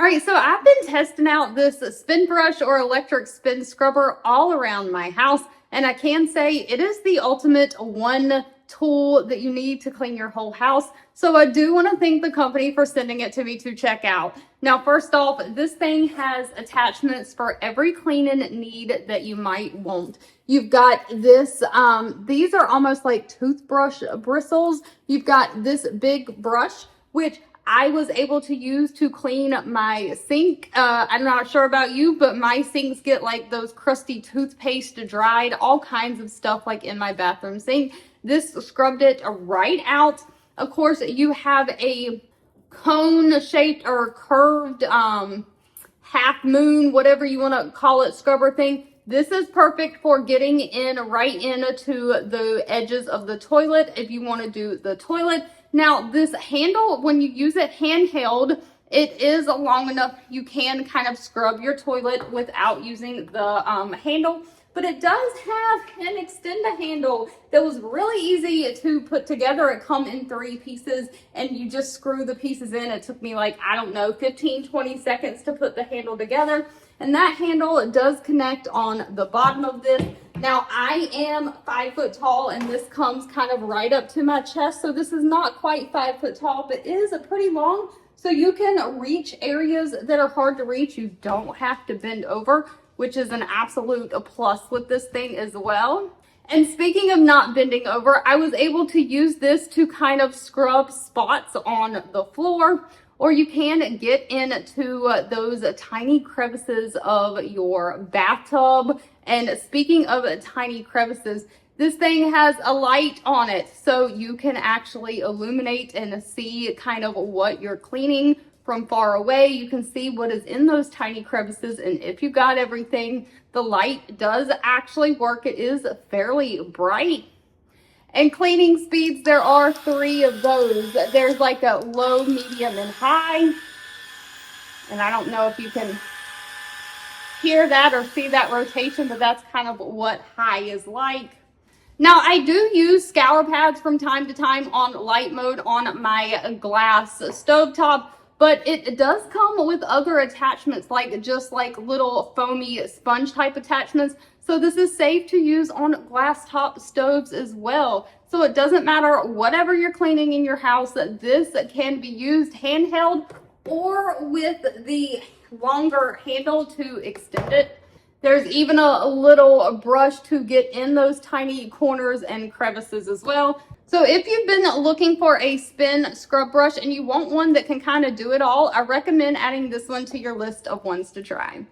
right, so I've been testing out this spin brush or electric spin scrubber all around my house, and I can say it is the ultimate one tool that you need to clean your whole house. So I do want to thank the company for sending it to me to check out. Now, first off, this thing has attachments for every cleaning need that you might want. You've got this, these are almost like toothbrush bristles. You've got this big brush, which I was able to use to clean my sink. I'm not sure about you, but my sinks get like those crusty toothpaste dried, all kinds of stuff like in my bathroom sink. This scrubbed it right out. Of course, you have a cone shaped or curved half moon, whatever you want to call it, scrubber thing. This is perfect for getting in right into the edges of the toilet if you want to do the toilet. Now, this handle, when you use it handheld, it is long enough you can kind of scrub your toilet without using the handle. But it does have an extender handle that was really easy to put together. It comes in 3 pieces and you just screw the pieces in. It took me like, I don't know, 15-20 seconds to put the handle together. And that handle does connect on the bottom of this. Now, I am 5 foot tall and this comes kind of right up to my chest. So this is not quite 5 foot tall, but it is a pretty long. So you can reach areas that are hard to reach. You don't have to bend over, which is an absolute plus with this thing as well. And speaking of not bending over, I was able to use this to kind of scrub spots on the floor, or you can get into those tiny crevices of your bathtub. And speaking of tiny crevices, this thing has a light on it, so you can actually illuminate and see kind of what you're cleaning from far away. You can see what is in those tiny crevices, and if you got everything, the light does actually work. It is fairly bright. And cleaning speeds, there are 3 of those. There's like a low, medium, and high. And I don't know if you can hear that or see that rotation, but that's kind of what high is like. Now, I do use scour pads from time to time on light mode on my glass stovetop, but it does come with other attachments, like just like little foamy sponge type attachments. So this is safe to use on glass top stoves as well. So it doesn't matter whatever you're cleaning in your house, this can be used handheld or with the longer handle to extend it. There's even a little brush to get in those tiny corners and crevices as well. So if you've been looking for a spin scrub brush and you want one that can kind of do it all, I recommend adding this one to your list of ones to try.